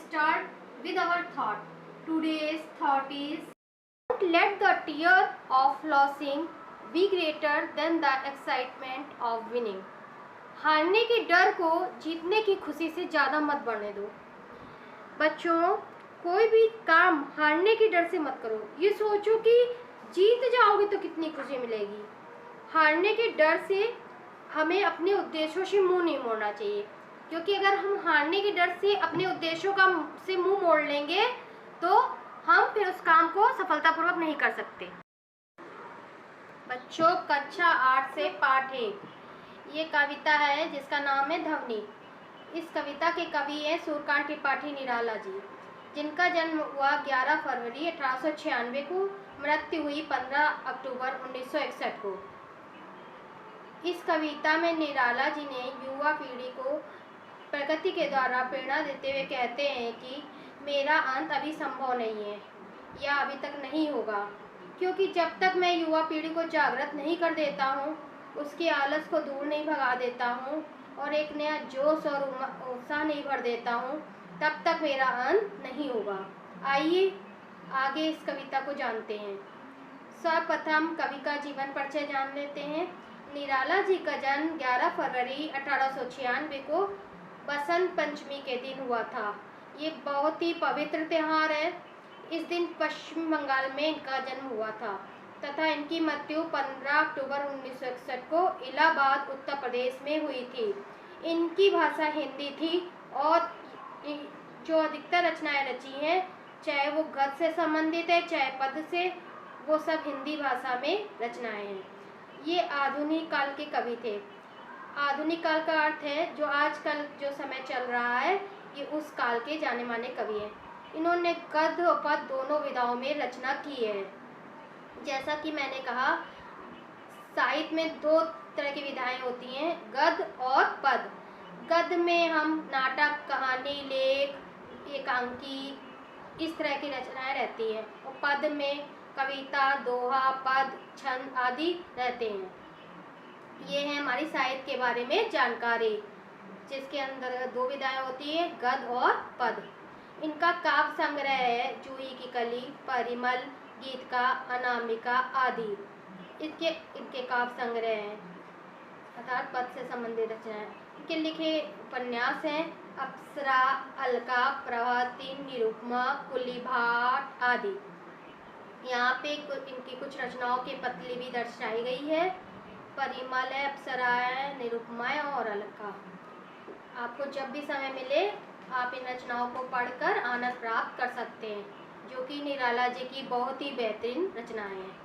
start with our thought. Today's thought is, don't let the tear of losing be greater than the excitement of winning. हारने के डर को जीतने की खुशी से ज़्यादा मत बढ़ने दो। बच्चों, कोई भी काम हारने के डर से मत करो। ये सोचो कि जीत जाओगे तो कितनी खुशी मिलेगी। हारने के डर से हमें अपने उद्देश्यों से मुंह नहीं मोड़ना चाहिए, क्योंकि अगर हम हारने के डर से अपने उद्देश्यों का से मुंह मोड़ लेंगे तो हम फिर उस काम को सफलतापूर्वक नहीं कर सकते। बच्चों, कक्षा 8 से पाठ 1, ये कविता है जिसका नाम है ध्वनि। इस कविता के कवि हैं सूर्यकांत त्रिपाठी निराला जी, जिनका जन्म हुआ 11 फरवरी 1896 को, मृत्यु हुई 15 अक्टूबर 1961 को। इस कविता में निराला जी ने युवा पीढ़ी को प्रकृति के द्वारा प्रेरणा देते हुए कहते हैं कि मेरा अंत अभी संभव नहीं है या अभी तक नहीं होगा, क्योंकि जब तक मैं युवा पीढ़ी को जागृत नहीं कर देता हूँ, उसके आलस को दूर नहीं भगा देता हूँ और एक नया जोश और उत्साह नहीं भर देता हूँ, तब तक मेरा अंत नहीं होगा। आइए आगे इस कविता को जानते हैं। सर्वप्रथम कवि का जीवन परिचय जान लेते हैं। निराला जी का जन्म 11 फरवरी 1896 को बसंत पंचमी के दिन हुआ था। ये बहुत ही पवित्र त्यौहार है। इस दिन पश्चिम बंगाल में इनका जन्म हुआ था तथा इनकी मृत्यु 15 अक्टूबर 1961 को इलाहाबाद उत्तर प्रदेश में हुई थी। इनकी भाषा हिंदी थी और जो अधिकतर रचनाएं रची हैं, चाहे वो गद्य से संबंधित है चाहे पद्य से, वो सब हिंदी भाषा में रचनाएं हैं। ये आधुनिक काल के कवि थे। आधुनिक काल का अर्थ है जो आजकल जो समय चल रहा है, ये उस काल के जाने माने कवि हैं। इन्होंने गद्य और पद्य दोनों विधाओं में रचना की है। जैसा कि मैंने कहा, साहित्य में दो तरह की विधाएं होती हैं, गद्य और पद्य। गद्य में हम नाटक, कहानी, लेख, एकांकी, इस तरह की रचनाएं रहती हैं और पद्य में कविता, दोहा, पद, छंद आदि रहते हैं। ये है हमारी साहित्य के बारे में जानकारी, जिसके अंदर दो विधाएं होती है, गद्य और पद्य। इनका काव्य संग्रह है जूही की कली, परिमल, गीत का, अनामिका आदि। इनके काव्य संग्रह हैं अर्थात पद से संबंधित रचनाएं। इनके लिखे उपन्यास हैं अप्सरा, अलका, प्रभाती, निरुपमा, कुली भाट आदि। यहाँ पे इनकी कुछ रचनाओं की पतली भी दर्शाई गई है। परिमल है, अप्सरा है, निरुपमा है और अलका। आपको जब भी समय मिले आप इन रचनाओं को पढ़कर आनंद प्राप्त कर सकते हैं, जो कि निराला जी की बहुत ही बेहतरीन रचनाएं हैं।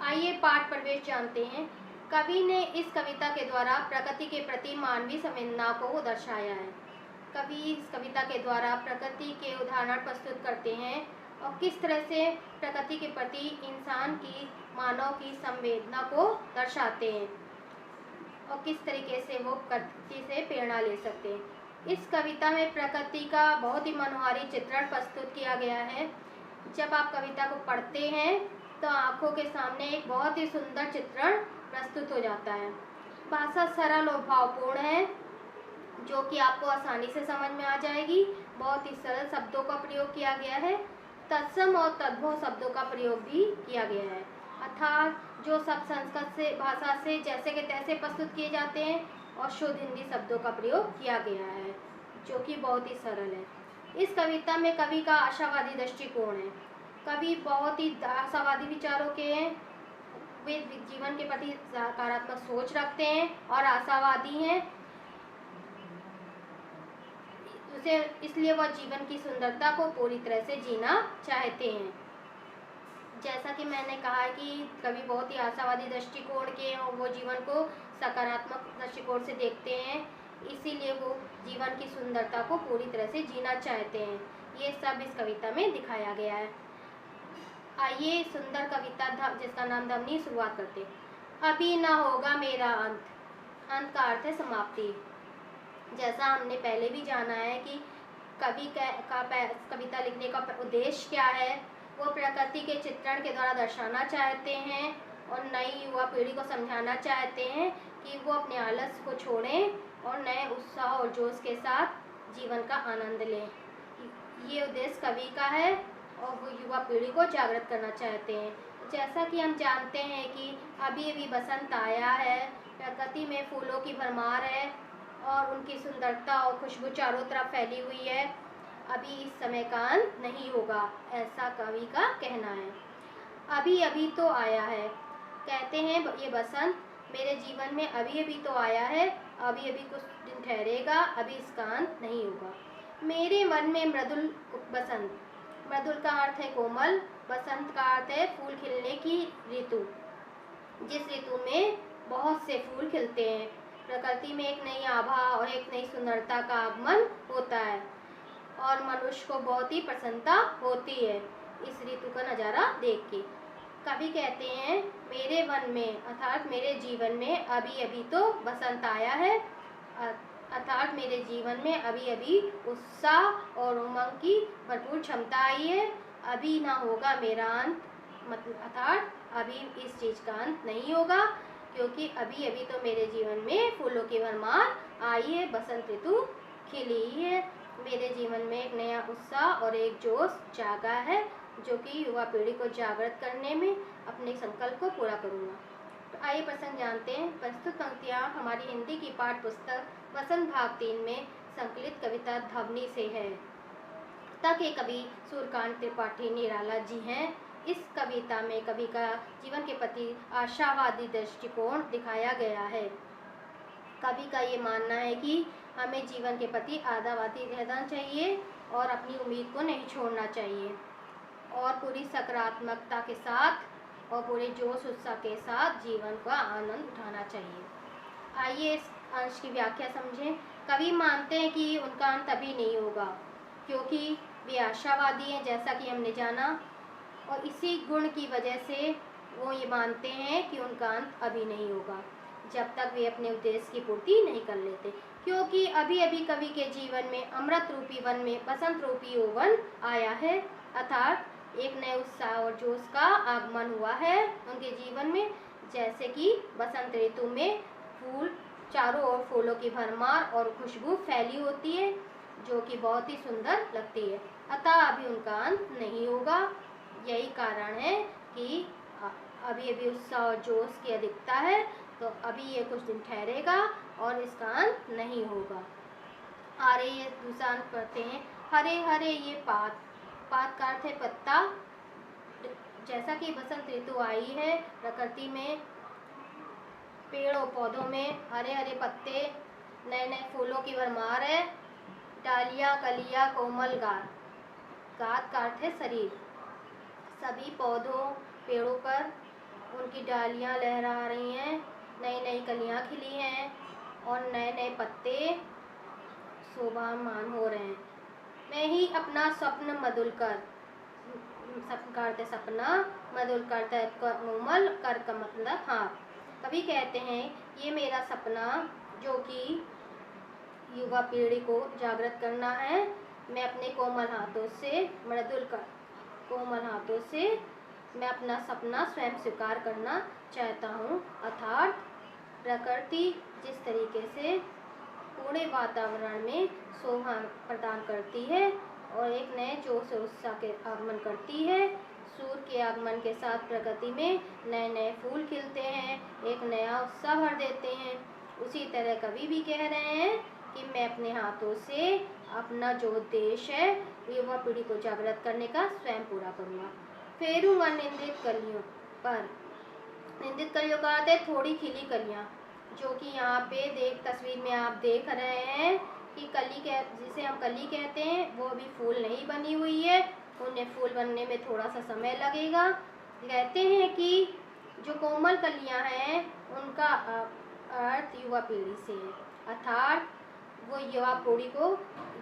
आइए पाठ प्रवेश जानते हैं। कवि ने इस कविता के द्वारा प्रकृति के प्रति मानवीय संवेदना को दर्शाया है। कवि इस कविता के द्वारा प्रकृति के उदाहरण प्रस्तुत करते हैं और किस तरह से प्रकृति के प्रति इंसान की, मानव की संवेदना को दर्शाते हैं और किस तरीके से वो प्रकृति से प्रेरणा ले सकते हैं। इस कविता में प्रकृति का बहुत ही मनोहारी चित्रण प्रस्तुत किया गया है। जब आप कविता को पढ़ते हैं तो आंखों के सामने एक बहुत ही सुंदर चित्रण प्रस्तुत हो जाता है। भाषा सरल और भावपूर्ण है, जो कि आपको आसानी से समझ में आ जाएगी। बहुत ही सरल शब्दों का प्रयोग किया गया है। तत्सम और तद्भव शब्दों का प्रयोग भी किया गया है, अर्थात जो शब्द संस्कृत से भाषा से जैसे के तैसे प्रस्तुत किए जाते हैं और शुद्ध हिंदी शब्दों का प्रयोग किया गया है, जो कि बहुत ही सरल है। इस कविता में कवि का आशावादी दृष्टिकोण है। कवि बहुत ही आशावादी विचारों के हैं। वे जीवन के प्रति सकारात्मक सोच रखते हैं और आशावादी हैं। इसलिए वह जीवन की सुंदरता को पूरी तरह से जीना चाहते हैं। जैसा कि मैंने कहा कि कवि बहुत ही आशावादी दृष्टिकोण के हैं और वो जीवन को सकारात्मक दृष्टिकोण से देखते हैं, इसीलिए वो जीवन की सुंदरता को पूरी तरह से जीना चाहते हैं। ये सब इस कविता में दिखाया गया है। आइए सुंदर कविता जिसका नाम ध्वनि शुरुआत करते हैं। अभी ना होगा मेरा अंत। अंत का अर्थ है समाप्ति। जैसा हमने पहले भी जाना है कि कवि का कविता लिखने का उद्देश्य क्या है, वो प्रकृति के चित्रण के द्वारा दर्शाना चाहते हैं और नई युवा पीढ़ी को समझाना चाहते हैं कि वो अपने आलस को छोड़ें और नए उत्साह और जोश के साथ जीवन का आनंद लें। ये उद्देश्य कवि का है और वो युवा पीढ़ी को जागृत करना चाहते हैं। जैसा कि हम जानते हैं कि अभी अभी बसंत आया है, प्रकृति में फूलों की भरमार है और उनकी सुंदरता और खुशबू चारों तरफ फैली हुई है। अभी इस समय का अंत नहीं होगा, ऐसा कवि का कहना है। अभी अभी तो आया है, कहते हैं ये बसंत मेरे जीवन में अभी अभी तो आया है, अभी अभी कुछ दिन ठहरेगा, अभी इसका अंत नहीं होगा। मेरे मन में मृदुल बसंत, मृदुल का अर्थ है कोमल, बसंत का अर्थ है फूल खिलने की ऋतु, जिस ऋतु में बहुत से फूल खिलते हैं। प्रकृति में एक नई आभा और एक नई सुंदरता का आगमन होता है और मनुष्य को बहुत ही प्रसन्नता होती है इस ऋतु का नज़ारा देख के। कवि कहते हैं मेरे मन में अर्थात मेरे जीवन में अभी अभी तो बसंत आया है, अर्थात मेरे जीवन में अभी अभी उत्साह और उमंग की भरपूर क्षमता आई है। अभी ना होगा मेरा अंत, मतलब अर्थात अभी इस चीज़ का अंत नहीं होगा, क्योंकि अभी अभी तो मेरे जीवन में फूलों की भरमार आई है, बसंत ऋतु खिली है। मेरे जीवन में एक नया उत्साह और एक जोश जागा है, जो कि युवा पीढ़ी को जागृत करने में अपने संकल्प को पूरा करूँगा। तो आइए प्रसंग जानते हैं। प्रस्तुत पंक्तियाँ हमारी हिंदी की पाठ्य पुस्तक वसंत भाग 3 में संकलित कविता ध्वनि से है। के कवि सूर्यकांत त्रिपाठी निराला जी हैं। इस कविता में कवि का जीवन के प्रति आशावादी दृष्टिकोण दिखाया गया है। कवि का ये मानना है कि हमें जीवन के प्रति आशावादी रहना चाहिए और अपनी उम्मीद को नहीं छोड़ना चाहिए और पूरी सकारात्मकता के साथ और पूरे जोश उत्साह के साथ जीवन का आनंद उठाना चाहिए। आइए इस अंश की व्याख्या समझें। कवि मानते हैं कि उनका अंत अभी नहीं होगा, क्योंकि वे आशावादी हैं, जैसा कि हमने जाना, और इसी गुण की वजह से वो ये मानते हैं कि उनका अंत अभी नहीं होगा जब तक वे अपने उद्देश्य की पूर्ति नहीं कर लेते, क्योंकि अभी अभी कवि के जीवन में अमृत रूपी वन में बसंत रूपी यौवन आया है, अर्थात एक नए उत्साह और जोश का आगमन हुआ है उनके जीवन में। जैसे कि बसंत ऋतु में फूल चारों ओर फूलों की भरमार और खुशबू फैली होती है, जो कि बहुत ही सुंदर लगती है, अतः अभी उनका अंत नहीं होगा। यही कारण है कि अभी अभी उत्साह और जोश की अधिकता है, तो अभी ये कुछ दिन ठहरेगा और इसका अंत नहीं होगा। आ रही है दूसरा अंत पढ़ते हैं। हरे हरे ये पात, पात का अर्थ है पत्ता। जैसा कि बसंत ऋतु आई है, प्रकृति में पेड़ और पौधों में हरे हरे पत्ते, नए नए फूलों की भरमार है। डालियाँ कलियाँ कोमल गात, गात का अर्थ है शरीर। सभी पौधों पेड़ों पर उनकी डालियाँ लहरा रही हैं, नई नई कलियाँ खिली हैं और नए नए पत्ते शोभामान हो रहे हैं। मैं ही अपना स्वप्न मधुल कर, स्वप्न का अर्थ है सपना, मधुल करता है कोमल, कर का मतलब हाथ। कवि कहते हैं ये मेरा सपना, जो कि युवा पीढ़ी को जागृत करना है, मैं अपने कोमल हाथों से मृदुल कर कोमल हाथों से मैं अपना सपना स्वयं स्वीकार करना चाहता हूँ, अर्थात प्रकृति जिस तरीके से पूरे वातावरण में शोभा प्रदान करती है और एक नए जोश और उत्साह के आगमन करती है। सूर्य के आगमन के साथ प्रकृति में नए नए फूल खिलते हैं, एक नया उत्साह भर देते हैं। उसी तरह कवि भी कह रहे हैं कि मैं अपने हाथों से अपना जो उद्देश्य है युवा पीढ़ी को जागृत करने का स्वयं पूरा करूँगा। फेरूंगा निंदित कलियों पर, निंदित कलियों का अर्थ है थोड़ी खिली कलियाँ, जो कि यहाँ पे तस्वीर में आप देख रहे हैं कि कली जिसे हम कली कहते हैं, वो अभी फूल नहीं बनी हुई है, उन्हें फूल बनने में थोड़ा सा समय लगेगा। कहते हैं कि जो कोमल कलियाँ हैं उनका अर्थ युवा पीढ़ी से है, अर्थात वो युवा पीढ़ी को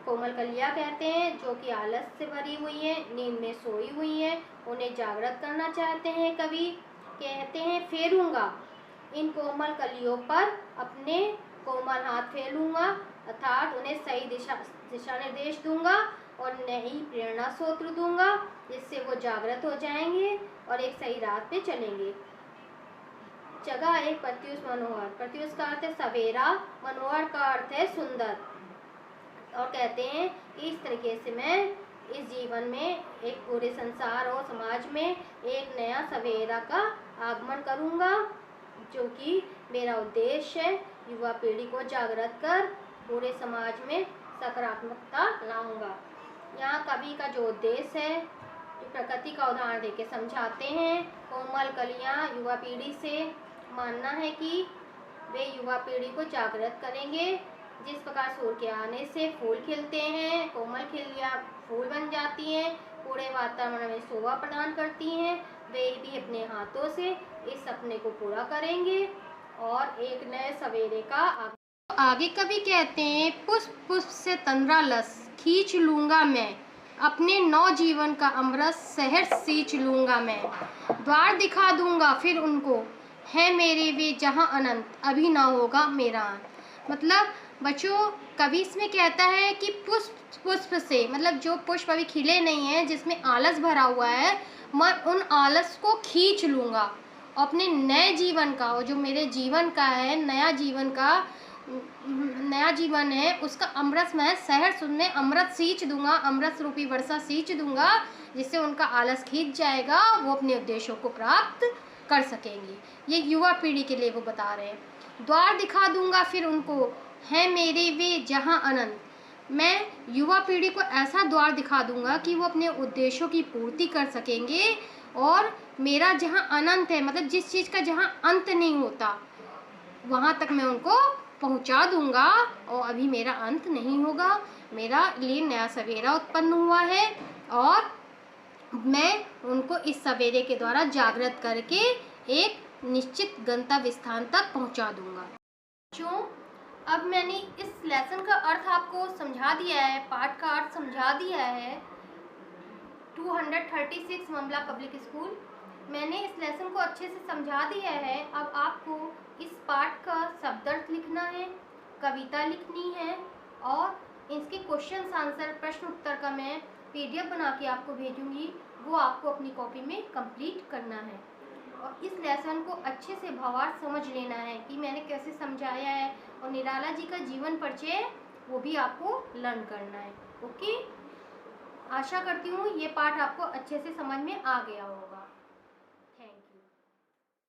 कोमल कलियाँ कहते हैं, जो कि आलस से भरी हुई हैं, नींद में सोई हुई हैं, उन्हें जागृत करना चाहते हैं। कवि कहते हैं फेरूंगा इन कोमल कलियों पर अपने कोमल हाथ फैलूंगा, अर्थात उन्हें सही दिशा निर्देश दूंगा और नई प्रेरणा स्रोत दूंगा, जिससे वो जागृत हो जाएंगे और एक सही राह पे चलेंगे। जगह एक प्रत्युष मनोहर, प्रत्युष का अर्थ है सवेरा, मनोहर का अर्थ है सुंदर, और कहते हैं कि इस तरीके से मैं इस जीवन में, एक पूरे संसार और समाज में एक नया सवेरा का आगमन करूँगा, जो कि मेरा उद्देश्य है युवा पीढ़ी को जागृत कर पूरे समाज में सकारात्मकता लाऊंगा। यहाँ कवि का जो उद्देश्य है, जो प्रकृति का उदाहरण देके समझाते हैं, कोमल कलियाँ युवा पीढ़ी से मानना है कि वे युवा पीढ़ी को जागृत करेंगे। जिस प्रकार सूर्य के आने से फूल खिलते हैं, कोमल खिलियाँ फूल बन जाती हैं, पूरे वातावरण में शोभा प्रदान करती हैं, वे भी अपने हाथों से इस सपने को पूरा करेंगे और एक नए सवेरे का आगे कवि कहते हैं, पुष्प पुष्प से तंद्रा लस खींच लूँगा मैं, अपने नवजीवन का अमृत शहर सींच लूँगा मैं, द्वार दिखा दूँगा फिर उनको, है मेरे वे जहाँ अनंत अभी ना होगा मेरा अंत। मतलब बच्चों, कवि इसमें कहता है कि पुष्प पुष्प से, मतलब जो पुष्प अभी खिले नहीं हैं, जिसमें आलस भरा हुआ है, मैं उन आलस को खींच लूँगा, अपने नए जीवन का, और जो मेरे जीवन का है, नया जीवन है, उसका अमृत मैं शहर में अमृत सींच दूंगा, अमृत रूपी वर्षा सींच दूंगा, जिससे उनका आलस खींच जाएगा, वो अपने उद्देश्यों को प्राप्त कर सकेंगे। ये युवा पीढ़ी के लिए वो बता रहे हैं। द्वार दिखा दूंगा फिर उनको, है मेरे वे जहाँ अनंत। मैं युवा पीढ़ी को ऐसा द्वार दिखा दूंगा कि वो अपने उद्देश्यों की पूर्ति कर सकेंगे, और मेरा जहाँ अनंत है, मतलब जिस चीज़ का जहाँ अंत नहीं होता, वहाँ तक मैं उनको पहुँचा दूंगा, और अभी मेरा अंत नहीं होगा, मेरा लिए नया सवेरा उत्पन्न हुआ है, और मैं उनको इस सवेरे के द्वारा जागृत करके एक निश्चित गंतव्य स्थान तक पहुंचा दूंगा। क्यों? अब मैंने इस लेसन का अर्थ आपको समझा दिया है, पाठ का अर्थ समझा दिया है। 236 ममला पब्लिक स्कूल, मैंने इस लेसन को अच्छे से समझा दिया है। अब आपको इस पाठ का शब्दार्थ लिखना है, कविता लिखनी है, और इसके क्वेश्चन आंसर प्रश्न उत्तर का मैं PDF बना के आपको भेजूंगी, वो आपको अपनी कॉपी में कंप्लीट करना है। और इस लेसन को अच्छे से भावार्थ समझ लेना है कि मैंने कैसे समझाया है, और निराला जी का जीवन परिचय वो भी आपको लर्न करना है। ओके, आशा करती हूँ ये पाठ आपको अच्छे से समझ में आ गया होगा।